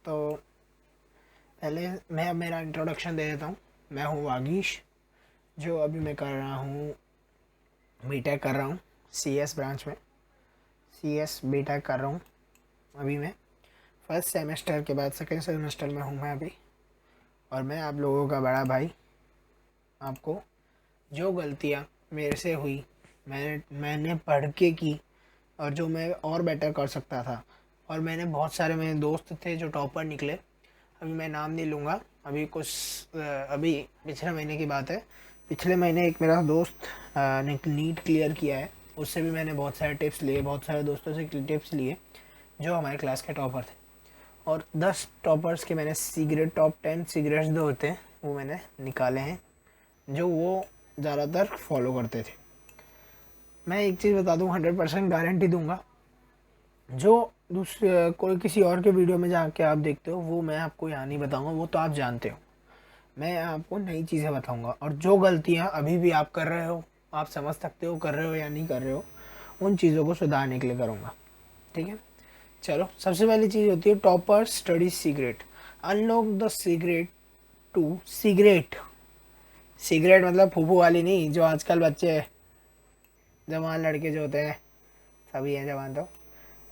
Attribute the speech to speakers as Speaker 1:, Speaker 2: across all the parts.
Speaker 1: तो पहले मैं अब मेरा इंट्रोडक्शन दे देता हूँ। मैं हूँ वागीश, जो अभी मैं कर रहा हूँ बीटेक कर रहा हूँ सीएस ब्रांच में। सीएस बीटेक कर रहा हूँ अभी मैं फर्स्ट सेमेस्टर के बाद सेकेंड सेमेस्टर में हूँ मैं अभी। और मैं आप लोगों का बड़ा भाई आपको जो गलतियाँ मेरे से हुई, मैंने पढ़ के की और जो मैं और बेटर कर सकता था, और मैंने बहुत सारे मेरे दोस्त थे जो टॉपर निकले। अभी मैं नाम नहीं लूँगा। अभी पिछले महीने की बात है। पिछले महीने एक मेरा दोस्त ने नीट क्लियर किया है। उससे भी मैंने बहुत सारे टिप्स लिए, बहुत सारे दोस्तों से टिप्स लिए जो हमारे क्लास के टॉपर थे। और 10 टॉपर्स के मैंने सीक्रेट टॉप 10 सीक्रेट्स जो होते हैं वो मैंने निकाले हैं, जो वो ज़्यादातर फॉलो करते थे। मैं एक चीज़ बता दूँ, 100% गारंटी दूंगा, जो दूसरे कोई किसी और के वीडियो में जाके आप देखते हो वो मैं आपको यहाँ नहीं बताऊंगा, वो तो आप जानते हो। मैं आपको नई चीज़ें बताऊंगा, और जो गलतियाँ अभी भी आप कर रहे हो, आप समझ सकते हो कर रहे हो या नहीं कर रहे हो, उन चीज़ों को सुधारने के लिए करूँगा। ठीक है, चलो। सबसे पहली चीज़ होती है topper study secret. Unlock the secret to cigarette. Cigarette मतलब फूफू वाली नहीं, जो आजकल बच्चे जवान लड़के जो होते हैं, सभी हैं जवान, तो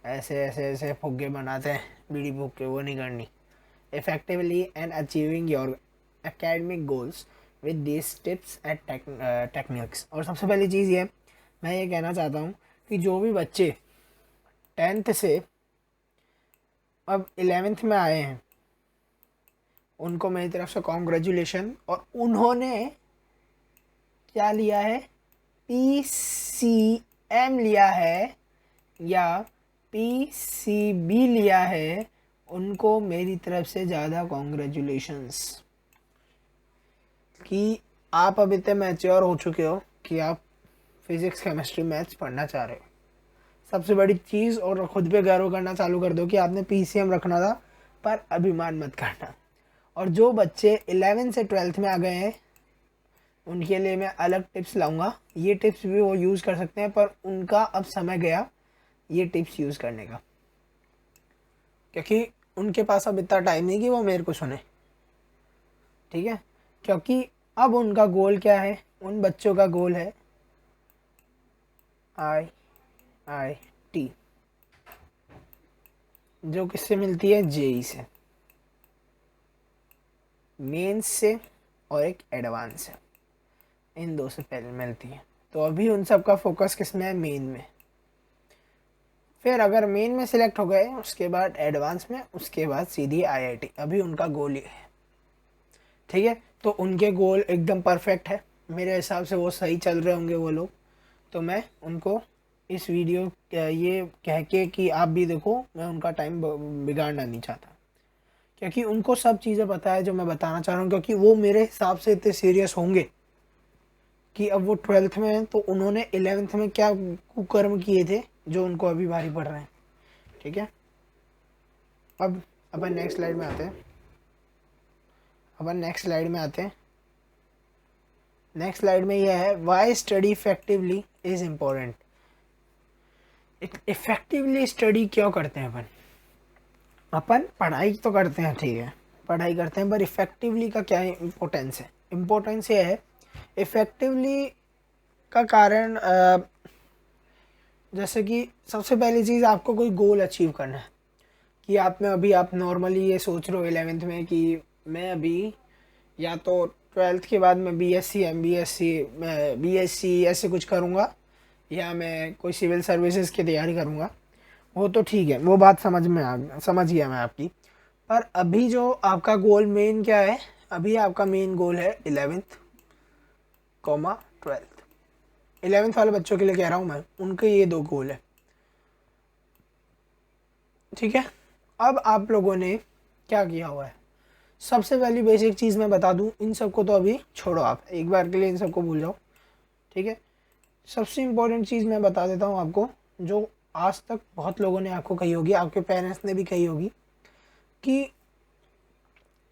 Speaker 1: ऐसे ऐसे ऐसे फुग्गे बनाते हैं बीड़ी फूक के, वो नहीं करनी। Effectively and achieving your academic goals with this tips and techniques. और सबसे पहली चीज़ ये मैं ये कहना चाहता हूँ कि जो भी बच्चे 10th से अब 11th में आए हैं उनको मेरी तरफ से कॉन्ग्रेचुलेशन। और उन्होंने क्या लिया है, PCM लिया है या PCB लिया है, उनको मेरी तरफ से ज़्यादा कॉन्ग्रेचुलेशंस कि आप अब इतने मैच्योर हो चुके हो कि आप फिज़िक्स केमिस्ट्री मैथ्स पढ़ना चाह रहे हो। सबसे बड़ी चीज़, और ख़ुद पे गर्व करना चालू कर दो कि आपने PCM रखना था, पर अभिमान मत करना। और जो बच्चे 11 से 12th में आ गए हैं उनके लिए मैं अलग टिप्स लाऊंगा। ये टिप्स भी वो यूज़ कर सकते हैं, पर उनका अब समय गया ये टिप्स यूज़ करने का, क्योंकि उनके पास अब इतना टाइम नहीं कि वो मेरे को सुने। ठीक है, क्योंकि अब उनका गोल क्या है, उन बच्चों का गोल है IIT, जो किससे मिलती है, जेई से, मेंस से और एक एडवांस से, इन दो से पहले मिलती है। तो अभी उन सब का फोकस किस में है, मेन में। फिर अगर मेन में सिलेक्ट हो गए उसके बाद एडवांस में, उसके बाद सीधी IIT। अभी उनका गोल ये है। ठीक है, तो उनके गोल एकदम परफेक्ट है मेरे हिसाब से, वो सही चल रहे होंगे वो लोग। तो मैं उनको इस वीडियो ये कह के कि आप भी देखो, मैं उनका टाइम बिगाड़ना नहीं चाहता, क्योंकि उनको सब चीज़ें पता है जो मैं बताना चाह रहा हूँ। क्योंकि वो मेरे हिसाब से इतने सीरियस होंगे कि अब वो 12th में हैं, तो उन्होंने 11th में क्या कुकर्म किए थे जो उनको अभी भारी पड़ रहे हैं। ठीक है, अब अपन नेक्स्ट स्लाइड में आते हैं। नेक्स्ट स्लाइड में यह है, why study effectively is important. Effectively study क्यों करते हैं अपन पढ़ाई तो करते हैं, ठीक है, पढ़ाई करते हैं, पर इफेक्टिवली का क्या इम्पोर्टेंस है। इम्पोर्टेंस ये है इफेक्टिवली का कारण, जैसे कि सबसे पहली चीज़, आपको कोई गोल अचीव करना है कि आप नॉर्मली ये सोच रहे हो 11th में कि मैं अभी या तो 12th के बाद मैं BSc MBSc BSc ऐसे कुछ करूँगा, या मैं कोई सिविल सर्विसेज की तैयारी करूँगा। वो तो ठीक है, वो बात समझ गया मैं आपकी। पर अभी जो आपका गोल मेन क्या है, अभी आपका मेन गोल है 11th 12th। 11th वाले बच्चों के लिए कह रहा हूँ मैं, उनके ये दो गोल है। ठीक है, अब आप लोगों ने क्या किया हुआ है, सबसे पहली बेसिक चीज़ मैं बता दूं, इन सबको तो अभी छोड़ो, आप एक बार के लिए इन सबको भूल जाओ। ठीक है, सबसे इम्पोर्टेंट चीज़ मैं बता देता हूँ आपको, जो आज तक बहुत लोगों ने आपको कही होगी, आपके पेरेंट्स ने भी कही होगी, कि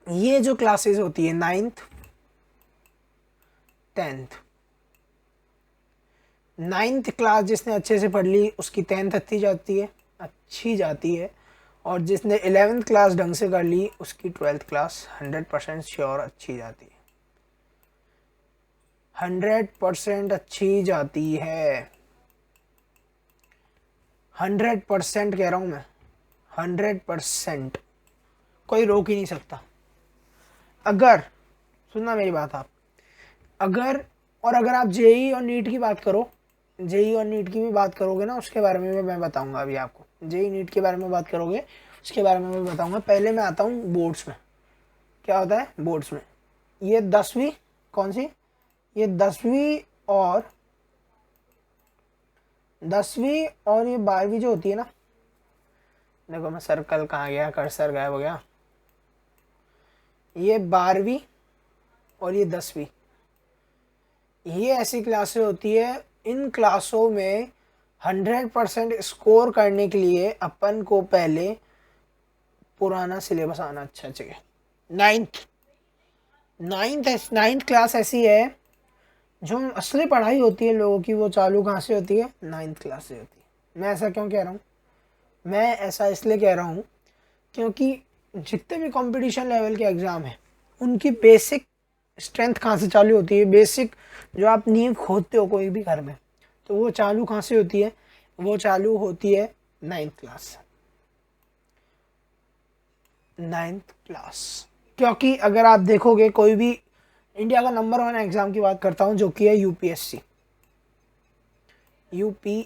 Speaker 1: ये जो क्लासेस होती है 9th 10th, 9th क्लास जिसने अच्छे से पढ़ ली उसकी 10th अच्छी जाती है। और जिसने 11th क्लास ढंग से कर ली उसकी 12th क्लास 100% श्योर अच्छी जाती है, 100% अच्छी जाती है, 100% कह रहा हूँ मैं, 100%, कोई रोक ही नहीं सकता। अगर सुनना मेरी बात आप, अगर आप जेई और नीट की बात करो, जेई और नीट की भी बात करोगे ना, उसके बारे में मैं बताऊंगा अभी आपको। जेई नीट के बारे में बात करोगे उसके बारे में मैं बताऊंगा। पहले मैं आता हूँ बोर्ड्स में। क्या होता है बोर्ड्स में? ये 10वीं, कौन सी? ये 10वीं और ये 12वीं जो होती है ना, देखो मैं सर्कल कहाँ गया, कर्सर गायब हो गया। ये 12वीं और ये 10वीं, ये ऐसी क्लासें होती है। इन क्लासों में 100% स्कोर करने के लिए अपन को पहले पुराना सिलेबस आना अच्छा चाहिए। नाइन्थ क्लास ऐसी है जो असली पढ़ाई होती है लोगों की, वो चालू कहाँ से होती है? 9th क्लास से होती है। मैं ऐसा क्यों कह रहा हूँ? मैं ऐसा इसलिए कह रहा हूँ क्योंकि जितने भी कंपटीशन लेवल के एग्ज़ाम हैं उनकी बेसिक स्ट्रेंथ कहाँ से चालू होती है? बेसिक जो आप नींव खोदते हो कोई भी घर में, तो वो चालू कहाँ से होती है? वो चालू होती है 9th क्लास। 9th क्लास, क्योंकि अगर आप देखोगे कोई भी इंडिया का नंबर 1 एग्ज़ाम की बात करता हूँ जो कि है यूपीएससी, यूपीएसई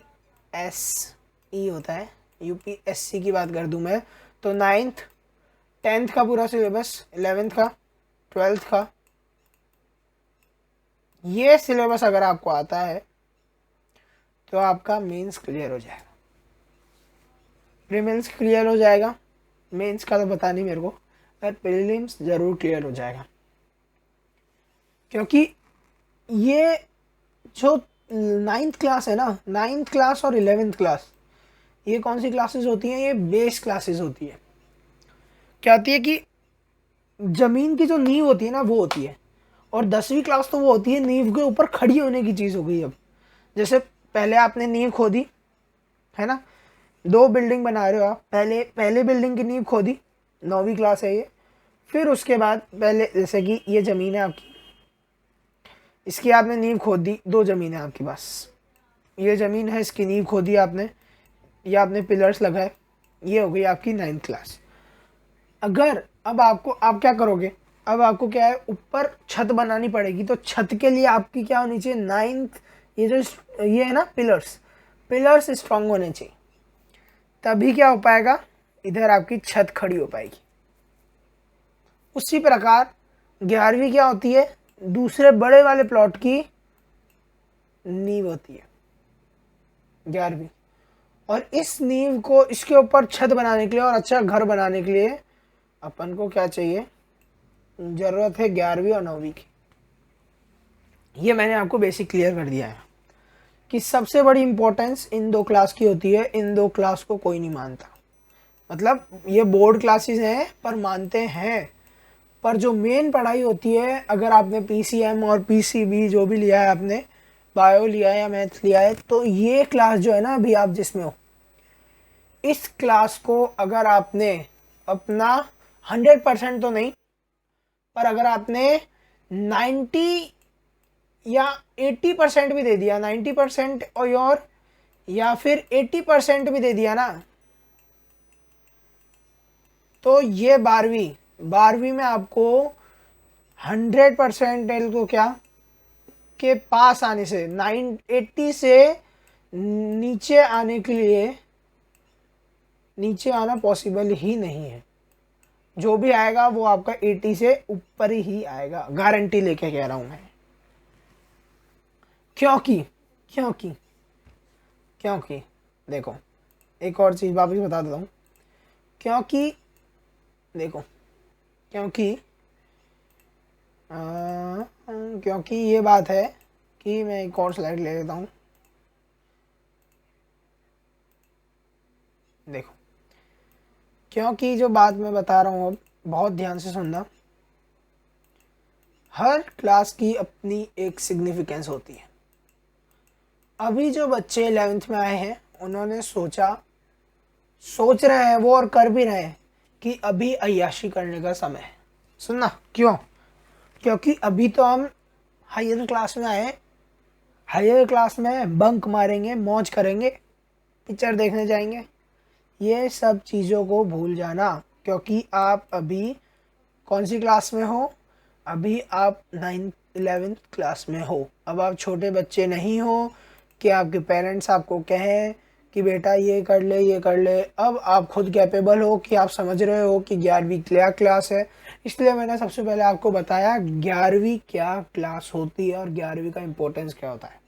Speaker 1: होता है, यूपीएससी की बात कर दूँ मैं तो 9th 10th का पूरा सिलेबस, 11th का, 12th का, ये सिलेबस अगर आपको आता है तो आपका मेंस क्लियर हो जाएगा, प्रीलिम्स क्लियर हो जाएगा। मेंस का तो पता नहीं मेरे को, पर प्रीलिम्स ज़रूर क्लियर हो जाएगा। क्योंकि ये जो 9th क्लास है ना, 9th क्लास और 11th क्लास, ये कौन सी क्लासेस होती हैं? ये बेस क्लासेस होती है। क्या होती है कि ज़मीन की जो नींव होती है ना वो होती है, और 10वीं क्लास तो वो होती है नींव के ऊपर खड़ी होने की चीज़ हो गई। अब जैसे पहले आपने नींव खोदी है ना, 2 बिल्डिंग बना रहे हो आप, पहले बिल्डिंग की नींव खोदी, 9वीं क्लास है ये। फिर उसके बाद पहले जैसे कि ये ज़मीन है आपकी, इसकी आपने नींव खोद दी, 2 ज़मीन है आपके पास, ये ज़मीन है, इसकी नींव खोदी आपने, ये आपने पिलर्स लगाए, ये हो गई आपकी 9th क्लास। अगर अब आप क्या करोगे? अब आपको क्या है, ऊपर छत बनानी पड़ेगी, तो छत के लिए आपकी क्या होनी चाहिए? 9th, ये है ना पिलर्स स्ट्रांग होने चाहिए, तभी क्या हो पाएगा, इधर आपकी छत खड़ी हो पाएगी। उसी प्रकार 11वीं क्या होती है? दूसरे बड़े वाले प्लॉट की नींव होती है 11वीं, और इस नींव को, इसके ऊपर छत बनाने के लिए और अच्छा घर बनाने के लिए अपन को क्या चाहिए? ज़रूरत है 11वीं और 9वीं की। ये मैंने आपको बेसिक क्लियर कर दिया है कि सबसे बड़ी इंपॉर्टेंस इन 2 क्लास की होती है। इन 2 क्लास को कोई नहीं मानता, मतलब ये बोर्ड क्लासेस हैं पर मानते हैं, पर जो मेन पढ़ाई होती है, अगर आपने पीसीएम और पीसीबी जो भी लिया है, आपने बायो लिया है या मैथ्स लिया है, तो ये क्लास जो है ना अभी आप जिसमें हो, इस क्लास को अगर आपने अपना 100% तो नहीं, पर अगर आपने 90 या 80% भी दे दिया, 90% और या फिर 80% भी दे दिया ना, तो ये 12वीं में आपको 100% को क्या के पास आने से 980 से नीचे आने के लिए, नीचे आना पॉसिबल ही नहीं है। जो भी आएगा वो आपका 80 से ऊपर ही आएगा, गारंटी लेके कह रहा हूं मैं। क्योंकि क्योंकि क्योंकि देखो, एक और चीज़ वापस बता देता हूँ। क्योंकि देखो, क्योंकि क्योंकि ये बात है कि मैं एक और स्लाइड ले लेता हूँ। देखो, क्योंकि जो बात मैं बता रहा हूँ अब बहुत ध्यान से सुनना, हर क्लास की अपनी एक सिग्निफिकेंस होती है। अभी जो बच्चे 11th में आए हैं उन्होंने सोच रहे हैं वो और कर भी रहे हैं कि अभी अय्याशी करने का समय है। सुनना क्यों? क्योंकि अभी तो हम हायर क्लास में आए, हायर क्लास में बंक मारेंगे, मौज करेंगे, पिक्चर देखने जाएंगे। ये सब चीज़ों को भूल जाना, क्योंकि आप अभी कौन सी क्लास में हो? अभी आप 9th-11th क्लास में हो। अब आप छोटे बच्चे नहीं हो कि आपके पेरेंट्स आपको कहें कि बेटा ये कर ले, ये कर ले। अब आप खुद कैपेबल हो कि आप समझ रहे हो कि 11वीं क्या क्लास है। इसलिए मैंने सबसे पहले आपको बताया 11वीं क्या क्लास होती है और 11वीं का इम्पोर्टेंस क्या होता है।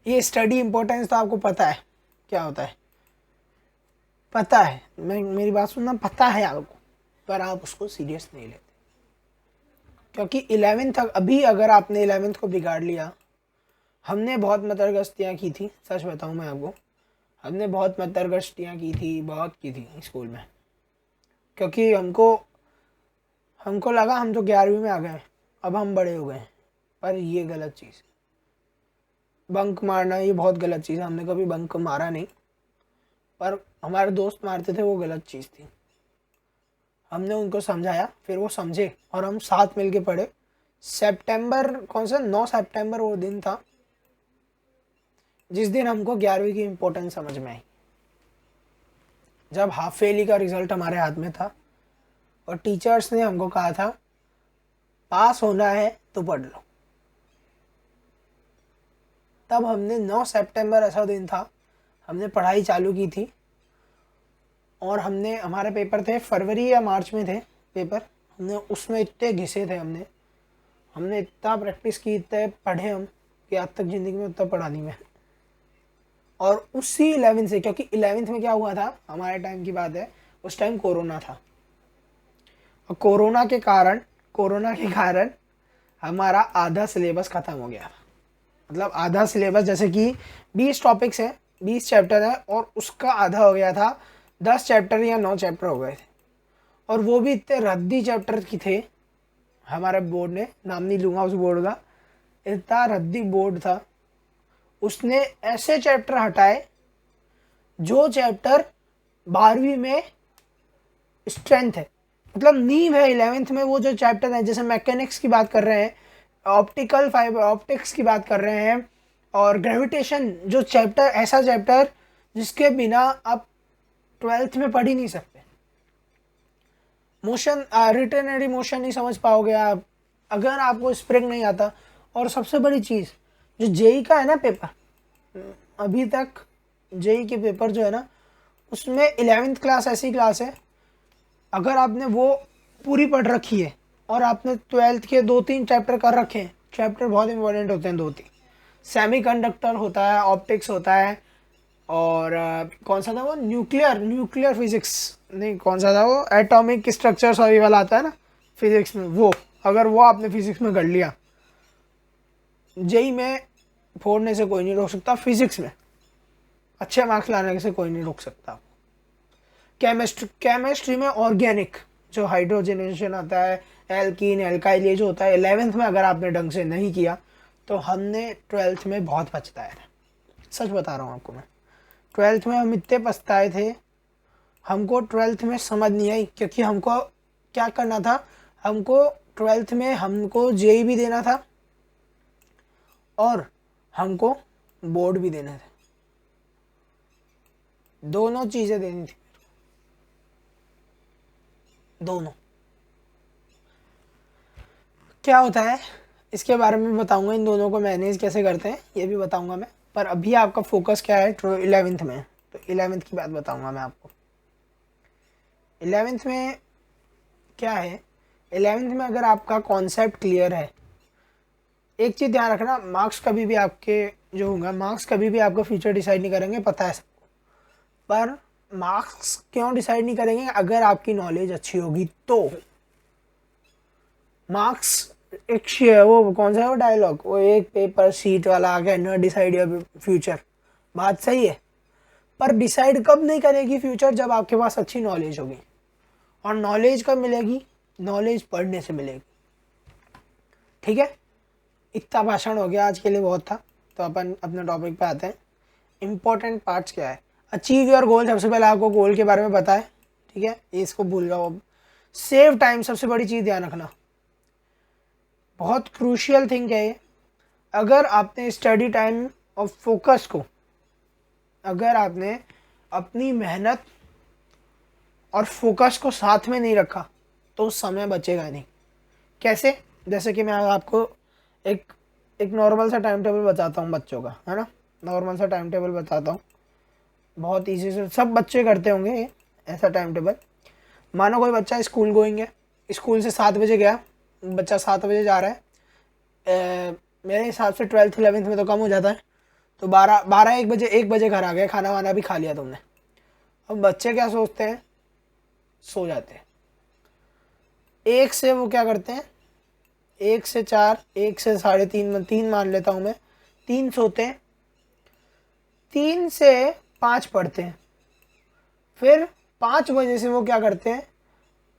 Speaker 1: ये स्टडी इम्पोर्टेंस तो आपको पता है क्या होता है, पता है। मेरी बात सुनना, पता है आपको, पर आप उसको सीरियस नहीं लेते। क्योंकि 11th तक अभी अगर आपने 11th को बिगाड़ लिया, हमने बहुत मतरगस्तियाँ की थी, सच बताऊँ मैं आपको, हमने बहुत मतरगस्तियाँ की थी, बहुत की थी स्कूल में। क्योंकि हमको लगा हम तो 11वीं में आ गए, अब हम बड़े हो गए। पर ये गलत चीज़, बंक मारना ये बहुत गलत चीज़ है। हमने कभी बंक मारा नहीं, पर हमारे दोस्त मारते थे, वो गलत चीज़ थी। हमने उनको समझाया, फिर वो समझे और हम साथ मिलके पढ़े। सितंबर, कौन सा 9 सितंबर वो दिन था जिस दिन हमको 11वीं की इम्पोर्टेंस समझ में आई। जब हाफ फेयरली का रिजल्ट हमारे हाथ में था और टीचर्स ने हमको कहा था पास होना है तो पढ़ लो। तब हमने 9 सितंबर ऐसा दिन था, हमने पढ़ाई चालू की थी। और हमारे पेपर थे फरवरी या मार्च में थे पेपर। हमने उसमें इतने घिसे थे, हमने इतना प्रैक्टिस की, इतने पढ़े हम कि आज तक ज़िंदगी में उतना पढ़ा नहीं मैं। और उसी 11th से, क्योंकि 11th में क्या हुआ था, हमारे टाइम की बात है, उस टाइम कोरोना था। और कोरोना के कारण हमारा आधा सिलेबस ख़त्म हो गया। मतलब आधा सिलेबस, जैसे कि 20 टॉपिक्स हैं, 20 चैप्टर हैं, और उसका आधा हो गया था, 10 चैप्टर या 9 चैप्टर हो गए थे। और वो भी इतने रद्दी चैप्टर की थे। हमारे बोर्ड ने, नाम नहीं लूँगा उस बोर्ड का, इतना रद्दी बोर्ड था, उसने ऐसे चैप्टर हटाए जो चैप्टर 12वीं में स्ट्रेंथ है, मतलब नींव है। 11th में वो जो चैप्टर है, जैसे मैकेनिक्स की बात कर रहे हैं, ऑप्टिकल फाइबर ऑप्टिक्स की बात कर रहे हैं, और ग्रेविटेशन, जो चैप्टर, ऐसा चैप्टर जिसके बिना आप 12th में पढ़ ही नहीं सकते। मोशन, रिटर्नरी मोशन नहीं समझ पाओगे आप अगर आपको स्प्रिंग नहीं आता। और सबसे बड़ी चीज़, जो जेई का है ना पेपर, अभी तक जेई के पेपर जो है ना, उसमें 11th क्लास ऐसी क्लास है, अगर आपने वो पूरी पढ़ रखी है और आपने 12th के 2-3 चैप्टर कर रखे हैं, चैप्टर बहुत इंपॉर्टेंट होते हैं 2-3, सेमीकंडक्टर होता है, ऑप्टिक्स होता है, और कौन सा था वो, न्यूक्लियर फिजिक्स नहीं, कौन सा था वो, एटॉमिक स्ट्रक्चर्स अभी वाला आता है ना फिजिक्स में, वो अगर वो आपने फिजिक्स में कर लिया, जेई में फोड़ने से कोई नहीं रोक सकता। फिजिक्स में अच्छे मार्क्स लाने से कोई नहीं रोक सकता। केमिस्ट्री में ऑर्गेनिक, जो हाइड्रोजनेशन आता है, एल्कीन एल्काइल, ये जो होता है 11th में अगर आपने ढंग से नहीं किया तो हमने 12th में बहुत पछताया था। सच बता रहा हूँ आपको मैं, 12th में हम इतने पछताए थे, हमको 12th में समझ नहीं आई। क्योंकि हमको क्या करना था, हमको 12th में हमको जेई भी देना था और हमको बोर्ड भी देने थे, दोनों चीज़ें देनी थी, दोनों। क्या होता है इसके बारे में बताऊंगा, इन दोनों को मैनेज कैसे करते हैं ये भी बताऊंगा मैं। पर अभी आपका फोकस क्या है 11th में, तो 11th की बात बताऊंगा मैं आपको। 11th में क्या है, 11th में अगर आपका कॉन्सेप्ट क्लियर है, एक चीज़ ध्यान रखना, मार्क्स कभी भी आपके जो होगा, मार्क्स कभी भी आपका फ्यूचर डिसाइड नहीं करेंगे, पता है सबको। पर मार्क्स क्यों डिसाइड नहीं करेंगे, अगर आपकी नॉलेज अच्छी होगी तो। मार्क्स एक वो कौन सा है वो डायलॉग, वो एक पेपर शीट वाला आ गया, नॉट डिसाइड योर फ्यूचर, बात सही है। पर डिसाइड कब नहीं करेगी फ्यूचर, जब आपके पास अच्छी नॉलेज होगी। और नॉलेज कब मिलेगी, नॉलेज पढ़ने से मिलेगी। ठीक है, इतना भाषण हो गया आज के लिए, बहुत था। तो अपन अपने टॉपिक पे आते हैं। इम्पोर्टेंट पार्ट्स क्या है, अचीव योर गोल, सबसे पहले आपको गोल के बारे में पता है, ठीक है, ये इसको भूल जाओ अब। सेव टाइम, सबसे बड़ी चीज़ ध्यान रखना, बहुत क्रूशियल थिंग है ये। अगर आपने स्टडी टाइम और फोकस को, अगर आपने अपनी मेहनत और फोकस को साथ में नहीं रखा तो समय बचेगा नहीं। कैसे? जैसे कि मैं आपको एक एक नॉर्मल सा टाइम टेबल बताता हूँ बच्चों का, है ना, नॉर्मल सा टाइम टेबल बताता हूँ, बहुत ईजी से सब बच्चे करते होंगे ये ऐसा टाइम टेबल। मानो कोई बच्चा स्कूल गोइंग है, स्कूल से 7 बजे गया, बच्चा 7 बजे जा रहा है, मेरे हिसाब से 12th 11th में तो कम हो जाता है, तो 1 बजे घर आ गए, खाना वाना भी खा लिया तुमने। अब बच्चे क्या सोचते हैं, सो जाते हैं। 1 से वो क्या करते हैं, 1 से 4, 1 से 3:30, 3 मान लेता हूँ मैं, 3 सोते हैं, 3 से 5 पढ़ते हैं, फिर 5 बजे से वो क्या करते हैं,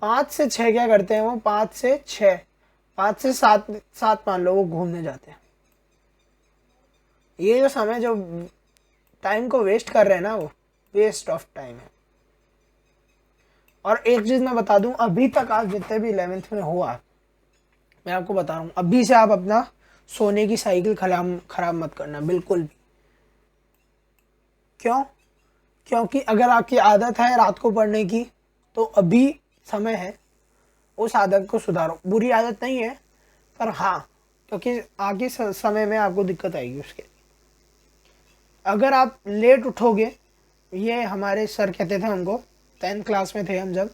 Speaker 1: 5 से 6 क्या करते हैं, वो 5 से 6, 5 से 7 मान लो, वो घूमने जाते हैं। ये जो समय, जो टाइम को वेस्ट कर रहे हैं ना, वो वेस्ट ऑफ टाइम है। और एक चीज़ मैं बता दूं, अभी तक आप जितने भी 11th में हो, आप, मैं आपको बता रहा हूँ, अभी से आप अपना सोने की साइकिल खराब मत करना बिल्कुल भी। क्यों? क्योंकि अगर आपकी आदत है रात को पढ़ने की, तो अभी समय है उस आदत को सुधारो। बुरी आदत नहीं है, पर हाँ, क्योंकि आगे समय में आपको दिक्कत आएगी उसके। अगर आप लेट उठोगे, ये हमारे सर कहते थे हमको, 10th क्लास में थे हम जब,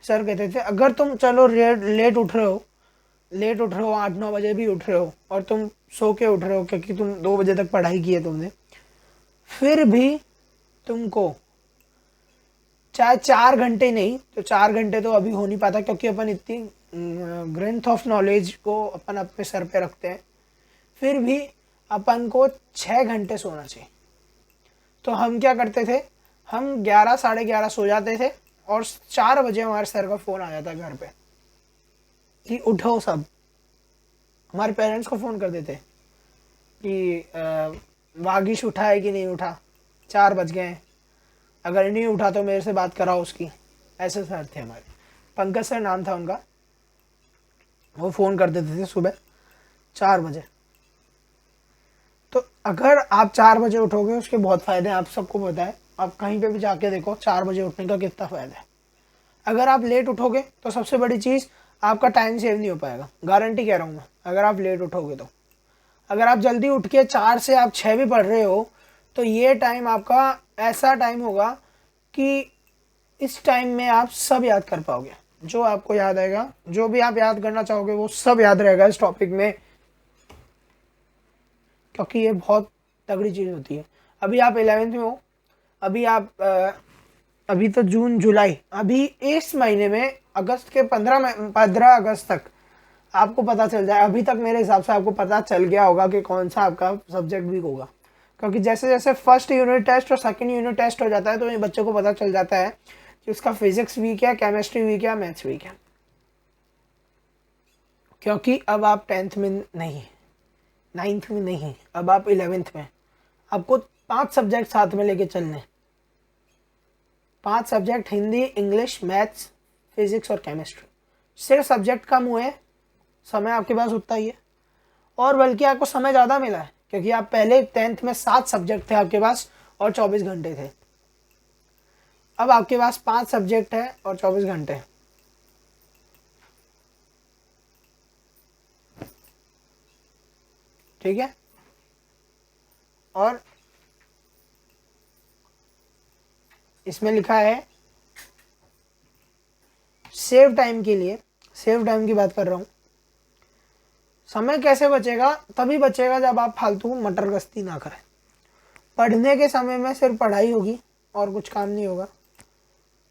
Speaker 1: सर कहते थे अगर तुम चलो लेट उठ रहे हो, 8-9 बजे भी उठ रहे हो, और तुम सो के उठ रहे हो क्योंकि तुम 2 बजे तक पढ़ाई की है तुमने, फिर भी तुमको चाहे 4 घंटे नहीं तो 4 घंटे तो अभी हो नहीं पाता, क्योंकि अपन इतनी ग्रेंथ ऑफ नॉलेज को अपन अपने सर पे रखते हैं, फिर भी अपन को 6 घंटे सोना चाहिए। तो हम क्या करते थे, हम 11 साढ़े 11 सो जाते थे, और 4 बजे हमारे सर का फ़ोन आ जाता घर पे कि उठो सब। हमारे पेरेंट्स को फ़ोन कर देते कि वागिश उठा है कि नहीं उठा, 4 बज गए हैं, अगर नहीं उठा तो मेरे से बात कराओ उसकी। ऐसे सर थे हमारे, पंकज सर नाम था उनका। वो फ़ोन कर देते थे सुबह 4 बजे। तो अगर आप 4 बजे उठोगे, उसके बहुत फ़ायदे हैं, आप सबको पता है, आप कहीं पे भी जाके देखो 4 बजे उठने का कितना फ़ायदा है। अगर आप लेट उठोगे तो सबसे बड़ी चीज़, आपका टाइम सेव नहीं हो पाएगा, गारंटी कह रहा हूँ मैं। अगर आप लेट उठोगे तो, अगर आप जल्दी उठ के 4 से आप 6 भी पढ़ रहे हो, तो ये टाइम आपका ऐसा टाइम होगा कि इस टाइम में आप सब याद कर पाओगे, जो आपको याद आएगा, जो भी आप याद करना चाहोगे वो सब याद रहेगा इस टॉपिक में, क्योंकि ये बहुत तगड़ी चीज़ होती है। अभी आप 11th में हो, अभी आप अभी तो जून जुलाई, अभी इस महीने में अगस्त के 15 अगस्त तक आपको पता चल जाए। अभी तक मेरे हिसाब से आपको पता चल गया होगा कि कौन सा आपका सब्जेक्ट वीक होगा, क्योंकि जैसे जैसे फर्स्ट यूनिट टेस्ट और सेकंड यूनिट टेस्ट हो जाता है, तो ये बच्चों को पता चल जाता है कि उसका फिजिक्स वीक है, केमिस्ट्री वीक है, मैथ्स वीक है। क्योंकि अब आप 10th में नहीं, 9th में नहीं, अब आप 11th में, आपको 5 सब्जेक्ट साथ में लेके चलने, 5 subject, Hindi, English, maths, physics और केमिस्ट्री। सिर्फ सब्जेक्ट कम हुए, समय आपके पास उतना ही है, और बल्कि आपको समय ज़्यादा मिला है, क्योंकि आप पहले 10th में 7 सब्जेक्ट थे आपके पास और 24 घंटे थे। अब आपके पास 5 सब्जेक्ट है और 24 घंटे। ठीक है, और इसमें लिखा है सेव टाइम के लिए, सेव टाइम की बात कर रहा हूँ। समय कैसे बचेगा? तभी बचेगा जब आप फालतू मटर गश्ती ना करें। पढ़ने के समय में सिर्फ पढ़ाई होगी और कुछ काम नहीं होगा।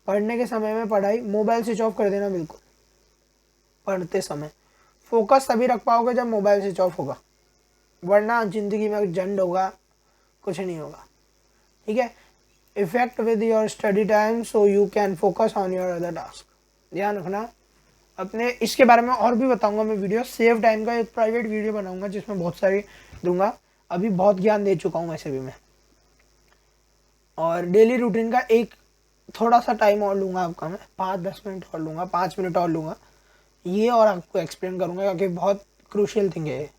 Speaker 1: पढ़ने के समय में पढ़ाई, मोबाइल स्विच ऑफ कर देना बिल्कुल। पढ़ते समय फोकस तभी रख पाओगे जब मोबाइल स्विच ऑफ होगा, वरना ज़िंदगी में झंड होगा, कुछ नहीं होगा। ठीक है, effect with your study time so you can focus on your other task. ध्यान रखना अपने, इसके बारे में और भी बताऊंगा मैं वीडियो। सेव टाइम का एक प्राइवेट वीडियो बनाऊंगा जिसमें बहुत सारी दूंगा, अभी बहुत ज्ञान दे चुका हूँ वैसे भी मैं। और डेली रूटीन का एक थोड़ा सा टाइम और लूँगा आपका, मैं 5-10 मिनट और लूँगा, 5 मिनट और लूँगा ये, और आपको एक्सप्लेन करूँगा क्योंकि बहुत क्रूशियल थिंग है ये।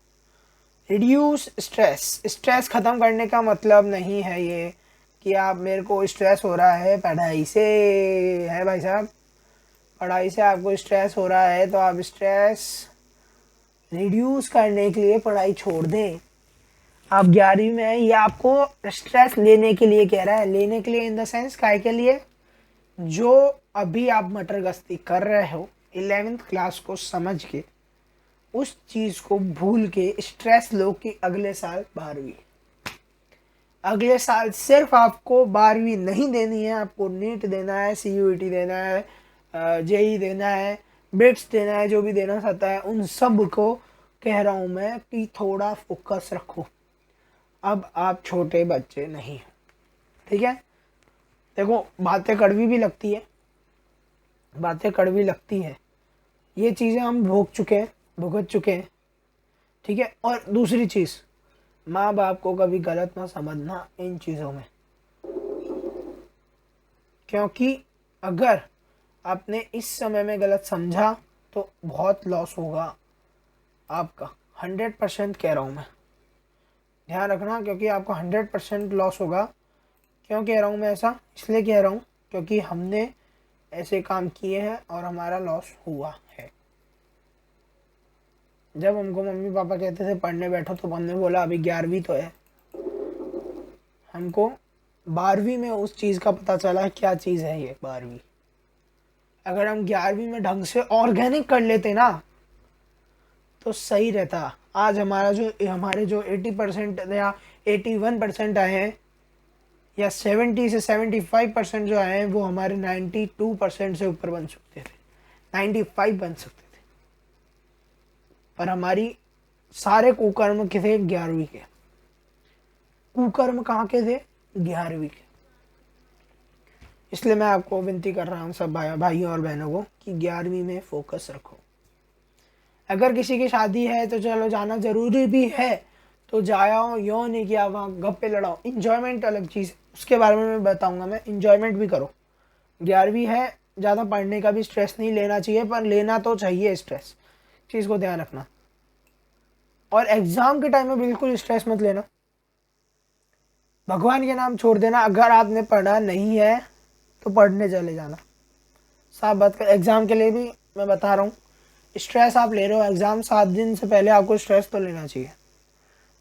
Speaker 1: Reduce stress. स्ट्रेस ख़त्म करने का मतलब नहीं है ये कि आप, मेरे को स्ट्रेस हो रहा है पढ़ाई से, है भाई साहब, पढ़ाई से आपको स्ट्रेस हो रहा है तो आप स्ट्रेस रिड्यूस करने के लिए पढ़ाई छोड़ दें। आप 11वीं में है, ये आपको स्ट्रेस लेने के लिए कह रहा है, लेने के लिए इन द सेंस काय के लिए, जो अभी आप मटर गश्ती कर रहे हो 11वीं क्लास को समझ के, उस चीज़ को भूल के स्ट्रेस लो कि अगले साल 12वीं, अगले साल सिर्फ आपको 12वीं नहीं देनी है, आपको नीट देना है, CUET देना है, JEE देना है, बिट्स देना है, जो भी देना चाहता है उन सब को कह रहा हूँ मैं कि थोड़ा फोकस रखो। अब आप छोटे बच्चे नहीं हो, ठीक है। देखो बातें कड़वी भी लगती है, बातें कड़वी लगती है, ये चीज़ें हम भुगत चुके हैं, ठीक है। और दूसरी चीज़, माँ बाप को कभी गलत ना समझना इन चीज़ों में, क्योंकि अगर आपने इस समय में गलत समझा तो बहुत लॉस होगा आपका, 100% कह रहा हूँ मैं, ध्यान रखना, क्योंकि आपका 100% लॉस होगा। क्यों कह रहा हूँ मैं ऐसा, इसलिए कह रहा हूँ क्योंकि हमने ऐसे काम किए हैं और हमारा लॉस हुआ है। जब हमको मम्मी पापा कहते थे पढ़ने बैठो तो हमने बोला अभी 11वीं तो है, हमको 12वीं में उस चीज़ का पता चला क्या चीज़ है ये 12वीं। अगर हम 11वीं में ढंग से ऑर्गेनिक कर लेते ना तो सही रहता। आज हमारे जो 80% या 81% आए हैं, या 70 से 75% जो आए हैं, वो हमारे 92% से ऊपर बन सकते थे, 95 बन सकते थे, पर हमारी सारे कुकर्म के थे 11वीं के। कुकर्म कहाँ के थे, 11वीं के। इसलिए मैं आपको विनती कर रहा हूँ सब भाइयों और बहनों को कि 11वीं में फोकस रखो। अगर किसी की शादी है तो चलो जाना जरूरी भी है तो जाओ, यो नहीं किया वहाँ गप्पे लड़ाओ, इंजॉयमेंट अलग चीज़, उसके बारे में मैं बताऊंगा, मैं इंजॉयमेंट भी करो। 11वीं है, ज़्यादा पढ़ने का भी स्ट्रेस नहीं लेना चाहिए, पर लेना तो चाहिए स्ट्रेस, चीज़ को ध्यान रखना। और एग्ज़ाम के टाइम में बिल्कुल स्ट्रेस मत लेना, भगवान के नाम छोड़ देना। अगर आपने पढ़ा नहीं है तो पढ़ने चले जाना, साफ बात कर। एग्ज़ाम के लिए भी मैं बता रहा हूँ, स्ट्रेस आप ले रहे हो, एग्ज़ाम 7 दिन से पहले आपको स्ट्रेस तो लेना चाहिए।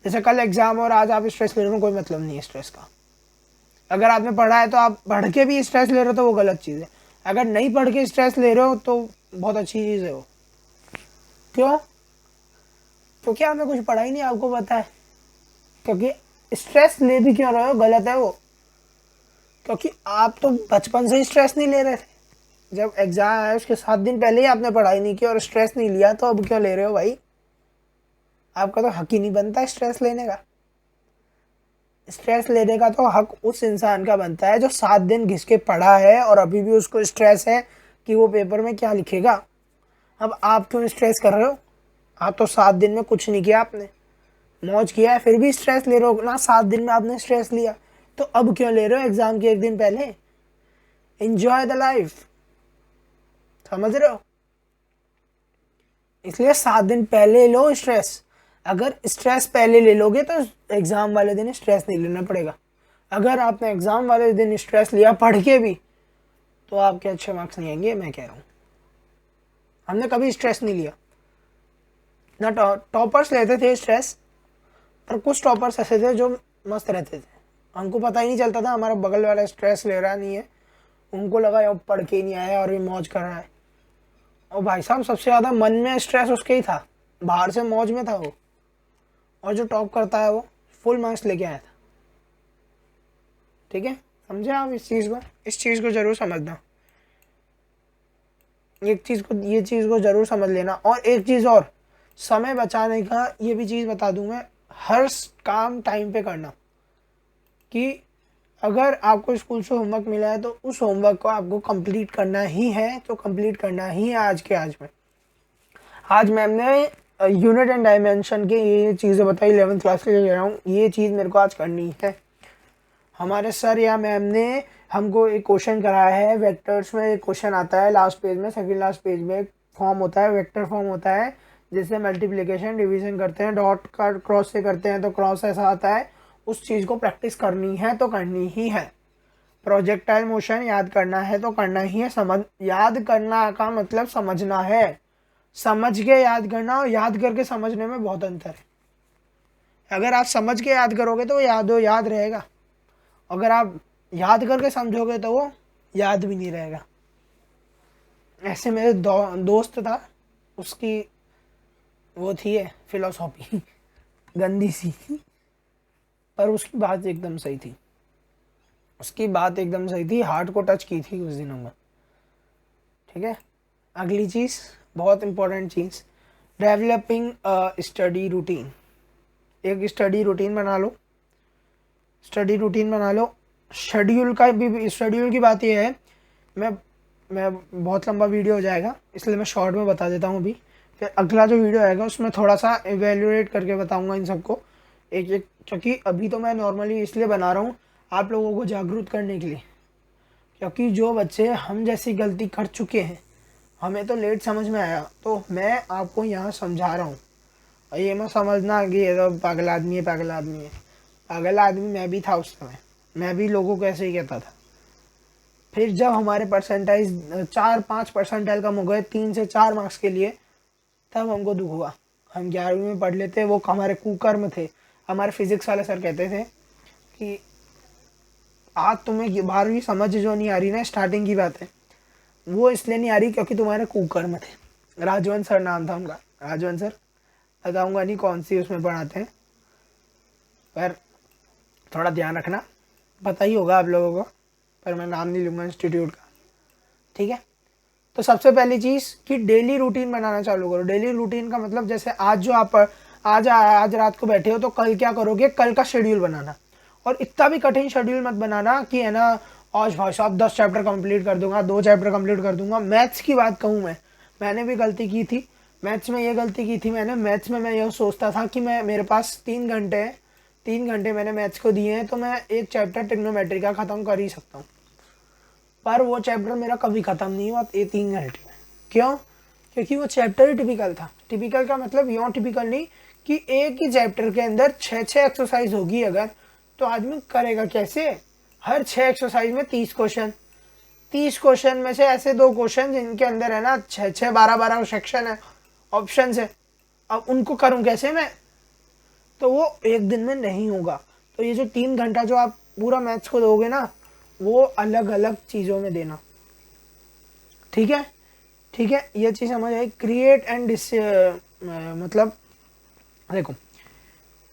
Speaker 1: जैसे कल एग्ज़ाम और आज आप स्ट्रेस ले रहे हो, कोई मतलब नहीं है स्ट्रेस का। अगर आपने पढ़ा है तो आप पढ़ के भी स्ट्रेस ले रहे हो तो वो गलत चीज़ है। अगर नहीं पढ़ के स्ट्रेस ले रहे हो तो बहुत अच्छी चीज़ है वो। क्यों? क्योंकि आपने कुछ पढ़ा ही नहीं, आपको पता है। क्योंकि स्ट्रेस ले भी क्यों रहे हो, गलत है वो। क्योंकि आप तो बचपन से ही स्ट्रेस नहीं ले रहे थे, जब एग्ज़ाम आया उसके 7 दिन पहले ही आपने पढ़ाई नहीं की और स्ट्रेस नहीं लिया, तो अब क्यों ले रहे हो भाई? आपका तो हक ही नहीं बनता स्ट्रेस लेने का। स्ट्रेस लेने का तो हक उस इंसान का बनता है जो 7 दिन घिस के पढ़ा है और अभी भी उसको स्ट्रेस है कि वो पेपर में क्या लिखेगा। अब आप क्यों स्ट्रेस कर रहे हो? आप तो 7 दिन में कुछ नहीं किया, आपने मौज किया है, फिर भी स्ट्रेस ले रहे हो ना। 7 दिन में आपने स्ट्रेस लिया तो अब क्यों ले रहे हो एग्जाम के 1 दिन पहले? एंजॉय द लाइफ, समझ रहे हो? इसलिए 7 दिन पहले लो स्ट्रेस। अगर स्ट्रेस पहले ले लोगे तो एग्ज़ाम वाले दिन स्ट्रेस नहीं लेना पड़ेगा। अगर आपने एग्ज़ाम वाले दिन स्ट्रेस लिया पढ़ के भी तो आपके अच्छे मार्क्स नहीं आएंगे, मैं कह रहा हूँ। हमने कभी स्ट्रेस नहीं लिया ना, टॉपर्स लेते थे स्ट्रेस, पर कुछ टॉपर्स ऐसे थे जो मस्त रहते थे, हमको पता ही नहीं चलता था हमारा बगल वाला स्ट्रेस ले रहा नहीं है, उनको लगा यार पढ़ के नहीं आया और ये मौज कर रहा है। और भाई साहब सबसे ज़्यादा मन में स्ट्रेस उसके ही था, बाहर से मौज में था वो। और जो टॉप करता है वो फुल मार्क्स लेके आया था। ठीक है, समझे आप इस चीज़ को ज़रूर समझना, ये चीज़ को ज़रूर समझ लेना। और एक चीज़ और, समय बचाने का ये भी चीज़ बता दूँ मैं, हर काम टाइम पे करना। कि अगर आपको स्कूल से होमवर्क मिला है तो उस होमवर्क को आपको कंप्लीट करना ही है, तो कंप्लीट करना ही है आज के आज में। आज मैम ने यूनिट एंड डायमेंशन के ये चीज़ें बताई, 11th क्लास के लिए ले रहा हूँ, ये चीज़ मेरे को आज करनी है। हमारे सर या मैम ने हमको एक क्वेश्चन कराया है वेक्टर्स में। एक क्वेश्चन आता है लास्ट पेज में, सेकंड लास्ट पेज में एक फॉर्म होता है, वेक्टर फॉर्म होता है, जिससे मल्टीप्लिकेशन डिवीजन करते हैं, डॉट का क्रॉस से करते हैं तो क्रॉस ऐसा आता है। उस चीज़ को प्रैक्टिस करनी है तो करनी ही है। प्रोजेक्टाइल मोशन याद करना है तो करना ही है। समझ, याद करना का मतलब समझना है। समझ के याद करना और याद करके समझने में बहुत अंतर है। अगर आप समझ के याद करोगे तो वो याद रहेगा, अगर आप याद करके समझोगे तो वो याद भी नहीं रहेगा। ऐसे मेरे दोस्त था, उसकी वो थी है फिलोसॉफी गंदी सी, पर उसकी बात एकदम सही थी। उसकी बात एकदम सही थी, हार्ट को टच की थी उस दिनों में। ठीक है, अगली चीज़, बहुत इंपॉर्टेंट चीज़, डेवलपिंग स्टडी रूटीन। एक स्टडी रूटीन बना लो, स्टडी रूटीन बना लो। शेड्यूल का भी, शेड्यूल की बात यह है, मैं बहुत लंबा वीडियो हो जाएगा इसलिए मैं शॉर्ट में बता देता हूँ अभी। फिर अगला जो वीडियो आएगा उसमें थोड़ा सा एवेल्युएट करके बताऊँगा इन सबको एक एक, क्योंकि अभी तो मैं नॉर्मली इसलिए बना रहा हूँ आप लोगों को जागरूक करने के लिए, क्योंकि जो बच्चे हम जैसी गलती कर चुके हैं, हमें तो लेट समझ में आया, तो मैं आपको यहाँ समझा रहा हूँ। और ये मत समझना कि ये तो पागल आदमी है, पागल आदमी है। पागल आदमी मैं भी था उस समय, मैं भी लोगों को ऐसे ही कहता था। फिर जब हमारे परसेंटाइज 4-5 परसेंटाइल कम हो गए 3 से 4 मार्क्स के लिए, तब हमको दुख हुआ। हम 11वीं में पढ़ लेते, वो हमारे कुकर्म थे। हमारे फिजिक्स वाले सर कहते थे कि आज तुम्हें 12वीं समझ जो नहीं आ रही ना, स्टार्टिंग की बात है, वो इसलिए नहीं आ रही क्योंकि तुम्हारे कुकर्म थे। राजवंत सर नाम था उनका, राजवंत सर, बताऊंगा नहीं कौन सी उसमें पढ़ाते हैं, पर थोड़ा ध्यान रखना, पता ही होगा आप लोगों को, पर मैं नाम नहीं लूँगा इंस्टीट्यूट का। ठीक है, तो सबसे पहली चीज़ कि डेली रूटीन बनाना चालू करो। डेली रूटीन का मतलब जैसे आज जो आप आज रात को बैठे हो तो कल क्या करोगे, कल का शेड्यूल बनाना। और इतना भी कठिन शेड्यूल मत बनाना कि है ना आज भाई साहब 10 चैप्टर कंप्लीट कर दूंगा, 2 चैप्टर कंप्लीट कर दूंगा। मैथ्स की बात कहूँ मैंने भी गलती की थी मैथ्स में, ये गलती की थी मैंने। मैथ्स में मैं यह सोचता था कि मेरे पास 3 घंटे मैंने मैथ्स को दिए हैं तो मैं एक चैप्टर ट्रिग्नोमेट्री का ख़त्म कर ही सकता हूँ, पर वो चैप्टर मेरा कभी ख़त्म नहीं हुआ ये 3 घंटे में। क्यों? क्योंकि वो चैप्टर ही टिपिकल था। टिपिकल का मतलब यूँ टिपिकल नहीं कि एक ही चैप्टर के अंदर 6 एक्सरसाइज होगी अगर, तो आदमी करेगा कैसे? हर 6 एक्सरसाइज में 30 क्वेश्चन, 30 क्वेश्चन में से ऐसे 2 क्वेश्चन जिनके अंदर है ना 6 12 सेक्शन है, ऑप्शन है। अब उनको करूँ कैसे मैं? तो वो एक दिन में नहीं होगा। तो ये जो 3 घंटा जो आप पूरा मैथ्स को दोगे ना, वो अलग अलग चीज़ों में देना। ठीक है, ठीक है, ये चीज़ समझ आई। क्रिएट एंड मतलब देखो,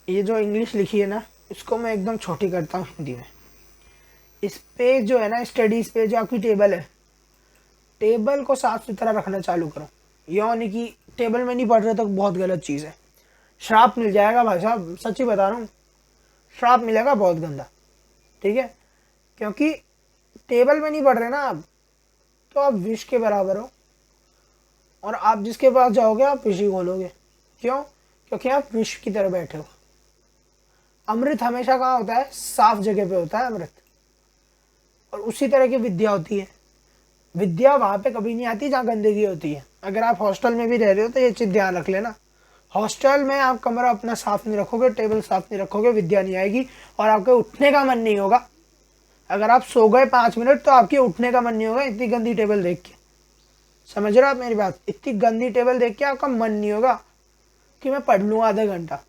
Speaker 1: ये जो इंग्लिश लिखी है ना, इसको मैं एकदम छोटी करता हूँ हिंदी में। इस पे जो है ना स्टडीज पे जो आपकी टेबल है, टेबल को साफ सुथरा रखना चालू करो। यह नहीं कि टेबल में नहीं पढ़ रहे तो बहुत गलत चीज़ है। श्राप मिल जाएगा भाई साहब, सच्ची बता रहा हूँ, श्राप मिलेगा बहुत गंदा। ठीक है, क्योंकि टेबल में नहीं पढ़ रहे ना आप, तो आप विष के बराबर हो, और आप जिसके पास जाओगे आप विष ही बोलोगे। क्यों? क्योंकि आप विष की तरह बैठे हो। अमृत हमेशा कहाँ होता है? साफ जगह पे होता है अमृत। और उसी तरह की विद्या होती है। विद्या वहाँ पे कभी नहीं आती जहाँ गंदगी होती है। अगर आप हॉस्टल में भी रह रहे हो तो ये चीज़ ध्यान रख लेना, हॉस्टल में आप कमरा अपना साफ नहीं रखोगे, टेबल साफ नहीं रखोगे, विद्या नहीं आएगी और आपके उठने का मन नहीं होगा। अगर आप सो गए 5 मिनट तो आपके उठने का मन नहीं होगा, इतनी गंदी टेबल देख के। समझ रहे हो आप मेरी बात? इतनी गंदी टेबल देख के आपका मन नहीं होगा कि मैं पढ़ लूँ आधा घंटा।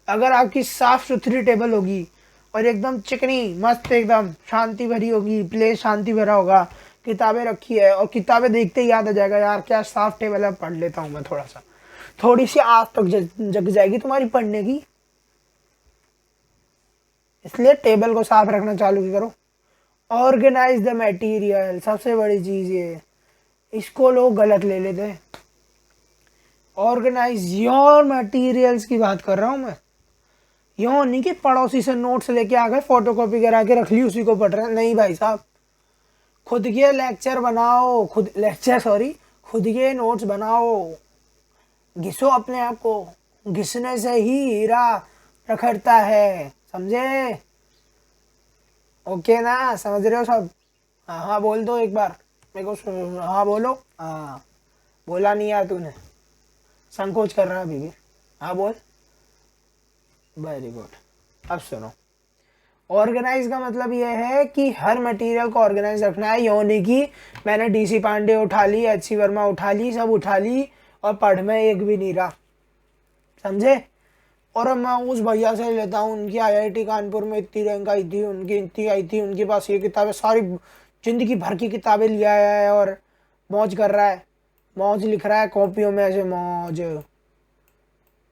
Speaker 1: अगर आपकी साफ सुथरी टेबल होगी और एकदम चिकनी मस्त, एकदम शांति भरी होगी, प्लेस शांति भरा होगा, किताबें रखी है और किताबें देखते ही याद आ जाएगा यार क्या साफ टेबल है, पढ़ लेता हूँ मैं थोड़ा सा, थोड़ी सी आग तक जग जाएगी तुम्हारी पढ़ने की। इसलिए टेबल को साफ रखना चालू करो। ऑर्गेनाइज द मटेरियल, सबसे बड़ी चीज़ ये, इसको लोग गलत ले लेते हैं। ऑर्गेनाइज योर मटेरियल्स की बात कर रहा हूँ मैं। यूँ नहीं कि पड़ोसी से नोट्स लेके आ गए, फोटोकॉपी करा के रख ली, उसी को पढ़ रहे हैं। नहीं भाई साहब, खुद के लेक्चर बनाओ, खुद के नोट्स बनाओ। घिसो अपने आप को, घिसने से ही हीरा प्रखरता है, समझे? ओके ना, समझ रहे हो सब? हाँ हाँ बोल दो एक बार मेरे को हाँ बोलो। हाँ बोला नहीं यार तूने, संकोच कर रहा है अभी भी। हाँ बोल। Very good. अब सुनो, ऑर्गेनाइज का मतलब ये है कि हर मटेरियल को ऑर्गेनाइज रखना है। यो नहीं कि मैंने डीसी पांडे उठा ली, एच सी वर्मा उठा ली, सब उठा ली और पढ़ में एक भी नहीं रहा, समझे? और अब मैं उस भैया से लेता हूँ, उनकी आईआईटी कानपुर में इतनी रैंक आई थी, उनकी इतनी आई थी, उनके पास ये किताबें सारी जिंदगी भर की किताबें लिया है और मौज कर रहा है, मौज लिख रहा है कॉपियों में ऐसे, मौज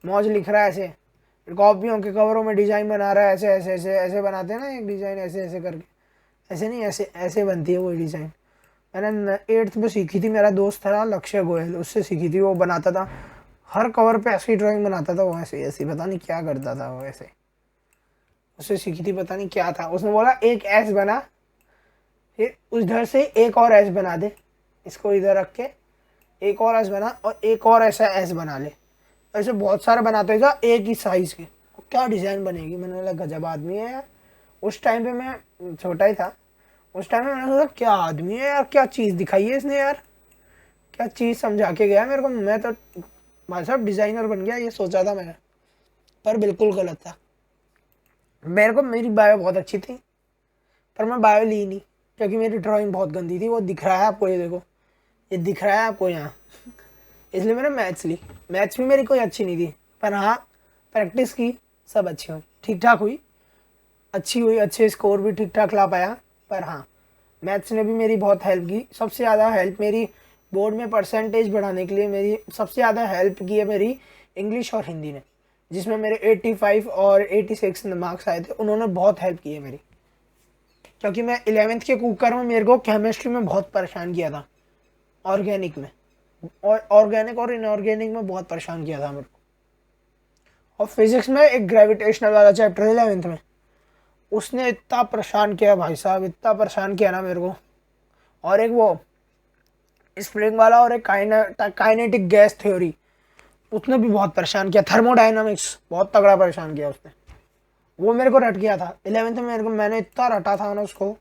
Speaker 1: मौज लिख रहा है ऐसे, कॉपियों के कवरों में डिजाइन बना रहा है ऐसे ऐसे ऐसे ऐसे बनाते हैं ना एक डिजाइन ऐसे ऐसे करके, ऐसे नहीं ऐसे ऐसे बनती है वो डिजाइन। मैंने 8th में सीखी थी, मेरा दोस्त था लक्ष्य गोयल, उससे सीखी थी। वो बनाता था हर कवर पे ऐसी ड्राइंग बनाता था वो, ऐसे ऐसे पता नहीं क्या करता था वो ऐसे, उससे सीखी थी, पता नहीं क्या था। उसने बोला एक एस बना, फिर उधर से एक और एस बना दे, इसको इधर रख के एक और एस बना और एक और ऐसा एस बना ले, ऐसे बहुत सारे बनाते था एक ही साइज के, क्या डिज़ाइन बनेगी। मैंने बोला गजब आदमी है यार। उस टाइम पे मैं छोटा ही था, उस टाइम में मैंने सोचा क्या आदमी है यार, क्या चीज़ दिखाई है इसने यार, क्या चीज़ समझा के गया मेरे को। मैं तो भाई साहब डिज़ाइनर बन गया ये सोचा था मैंने, पर बिल्कुल गलत था। मेरे को मेरी बायो बहुत अच्छी थी पर मैं बायो ली नहीं, क्योंकि मेरी ड्राइंग बहुत गंदी थी। वो दिख रहा है आपको, ये देखो, ये दिख रहा है आपको यहाँ, इसलिए मैंने मैथ्स ली। मैथ्स भी मेरी कोई अच्छी नहीं थी, पर हाँ प्रैक्टिस की, सब अच्छी हुई, ठीक ठाक हुई, अच्छी हुई, अच्छे स्कोर भी ठीक ठाक ला पाया। पर हाँ मैथ्स ने भी मेरी बहुत हेल्प की। सबसे ज़्यादा हेल्प मेरी बोर्ड में परसेंटेज बढ़ाने के लिए मेरी सबसे ज़्यादा हेल्प की है मेरी इंग्लिश और हिंदी ने, जिसमें मेरे 85 और 86 मार्क्स आए थे। उन्होंने बहुत हेल्प की है मेरी, क्योंकि मैं 11th के कुकर में मेरे को केमिस्ट्री में बहुत परेशान किया था, ऑर्गेनिक में, और ऑर्गेनिक और इनऑर्गेनिक में बहुत परेशान किया था मेरे को। और फिजिक्स में एक ग्रेविटेशनल वाला चैप्टर 11th में, उसने इतना परेशान किया भाई साहब, इतना परेशान किया ना मेरे को। और एक वो स्प्रिंग वाला और एक काइनेटिक गैस थ्योरी, उसने भी बहुत परेशान किया। थर्मोडाइनमिक्स बहुत तगड़ा परेशान किया उसने, वो मेरे को रट गया था 11th में। मेरे को मैंने इतना रटा था ना उसको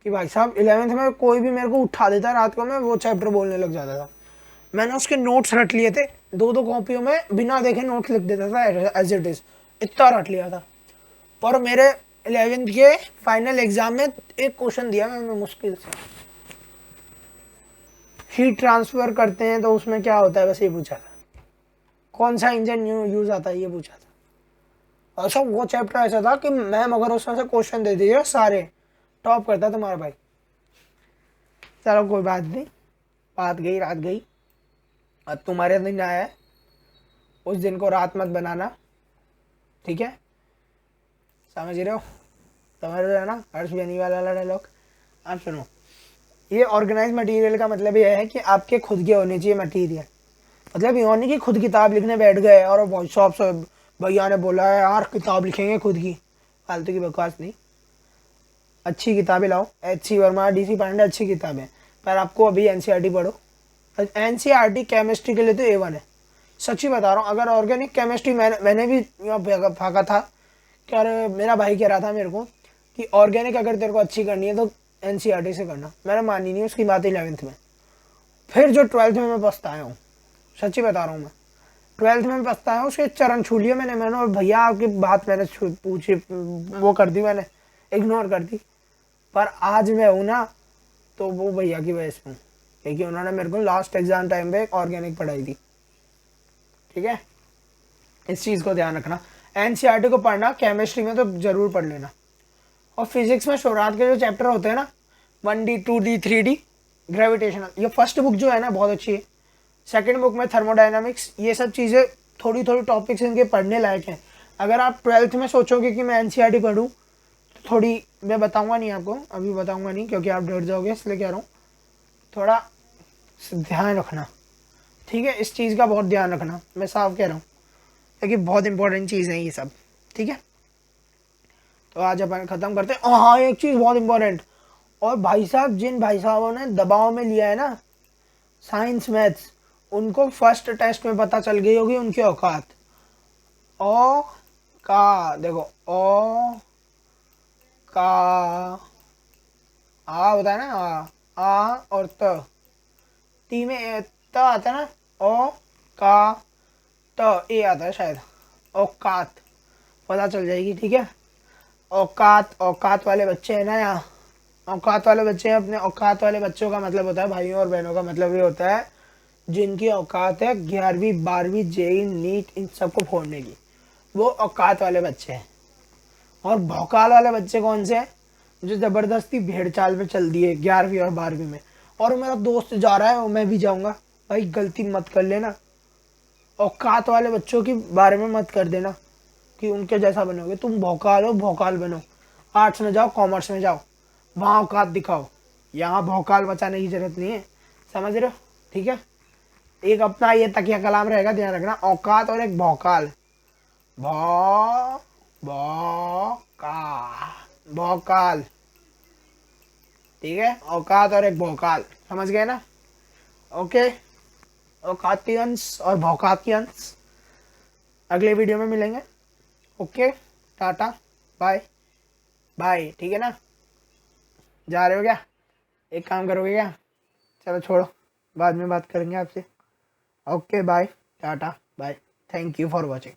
Speaker 1: कि भाई साहब 11th में कोई भी मेरे को उठा देता रात को, मैं वो चैप्टर बोलने लग जाता था। मैंने उसके नोट्स रट लिए थे, दो दो कॉपियों में बिना देखे नोट्स लिख देता था एज इट इज, इतना रट लिया था। पर मेरे 11th के फाइनल एग्जाम में एक क्वेश्चन दिया मैंने मुश्किल से, हीट ट्रांसफर करते हैं तो उसमें क्या होता है, बस ये पूछा था। कौन सा इंजन यूज आता है ये पूछा था। अच्छा वो चैप्टर ऐसा था कि मैम अगर उसमें से क्वेश्चन दे दीजिए सारे, टॉप करता तुम्हारा भाई। चलो कोई बात नहीं, बात गई रात गई, अब तुम्हारे दिन आया है, उस दिन को रात मत बनाना, ठीक है? समझ रहे हो? समझ रहे हो ना हर्ष बेनीवाल वाला डायलॉग? आप सुनो, ये ऑर्गेनाइज मटेरियल का मतलब ये है कि आपके खुद के होने चाहिए मटेरियल। मतलब ये नहीं कि खुद किताब लिखने बैठ गए और बहुत शॉप से भैया ने बोला है यार किताब लिखेंगे खुद की, फालतू की बकवास नहीं। अच्छी किताबें लाओ, H C Verma, D C Pandey अच्छी किताबें, पर आपको अभी एनसीईआरटी पढ़ो। एनसीईआरटी केमिस्ट्री के लिए तो A1 है, सच्ची बता रहा हूँ। अगर ऑर्गेनिक केमिस्ट्री मैंने भी यहाँ भागा था, क्या मेरा भाई कह रहा था मेरे को कि ऑर्गेनिक अगर तेरे को अच्छी करनी है तो एनसीईआरटी से करना। मैंने मानी नहीं उसकी बात 11th में। फिर जो 12th में मैं पछताया हूँ, सच्ची बता रहा हूँ मैं 12th में पछताया हूँ, उसके चरण छू लिए मैंने। और भैया आपकी बात मैंने पूछी, वो कर दी मैंने, इग्नोर कर दी। पर आज मैं हूँ ना तो वो भैया की वजह से हूँ, क्योंकि उन्होंने मेरे को लास्ट एग्जाम टाइम पे ऑर्गेनिक पढ़ाई थी, ठीक है? इस चीज़ को ध्यान रखना। एनसीईआरटी को पढ़ना, केमिस्ट्री में तो जरूर पढ़ लेना। और फिजिक्स में शुरुआत के जो चैप्टर होते हैं ना, 1D 2D 3D ग्रेविटेशनल, ये फर्स्ट बुक जो है ना बहुत अच्छी है। सेकंड बुक में थर्मोडाइनमिक्स, ये सब चीज़ें थोड़ी थोड़ी टॉपिक्स इनके पढ़ने लायक हैं। अगर आप 12th में सोचोगे कि मैं एनसीईआरटी पढ़ूँ तो थोड़ी, मैं बताऊँगा नहीं आपको, अभी बताऊँगा नहीं क्योंकि आप डर जाओगे, इसलिए कह रहा हूँ थोड़ा ध्यान रखना, ठीक है? इस चीज़ का बहुत ध्यान रखना, मैं साफ कह रहा हूँ, क्योंकि बहुत इंपॉर्टेंट चीज़ है ये सब, ठीक है? तो आज अपन ख़त्म करते हैं। हाँ एक चीज़ बहुत इंपॉर्टेंट, और भाई साहब जिन भाई साहबों ने दबाव में लिया है ना साइंस मैथ्स, उनको फर्स्ट टेस्ट में पता चल गई होगी उनकी औकात। ओ का देखो, ओ का, आ होता है ना, आ और त, ती में त आता है ना, ओ का त ए आता है शायद, औकात, पता चल जाएगी, ठीक है। औकात, औकात वाले बच्चे हैं ना यहाँ, औकात वाले बच्चे हैं। अपने औकात वाले बच्चों का मतलब होता है, भाइयों और बहनों का मतलब ये होता है जिनकी औकात है 11वीं 12वीं जेई नीट इन सबको फोड़ने की, वो औकात वाले बच्चे हैं। और भौकाल वाले बच्चे कौन से हैं, जो जबरदस्ती भेड़ चाल पे चल दिए 11वीं और 12वीं में, और मेरा दोस्त जा रहा है और मैं भी जाऊंगा। भाई गलती मत कर लेना, औकात वाले बच्चों के बारे में मत कर देना कि उनके जैसा बनोगे। तुम भौकाल हो, भौकाल बनो, आर्ट्स में जाओ, कॉमर्स में जाओ, वहाँ औकात दिखाओ। यहाँ भौकाल मचाने की जरूरत नहीं है, समझ रहे हो, ठीक है। एक अपना ये तकिया कलाम रहेगा, ध्यान रखना, औकात और एक भौकाल। भौ भौका भौकाल, ठीक है, औकात और एक भौकाल, समझ गए ना। ओके, औकातियंस और भौकातियंस अगले वीडियो में मिलेंगे। ओके, टाटा, बाय बाय, ठीक है ना। जा रहे हो क्या, एक काम करोगे क्या, चलो छोड़ो, बाद में बात करेंगे आपसे। Okay bye, tata bye, thank you for watching.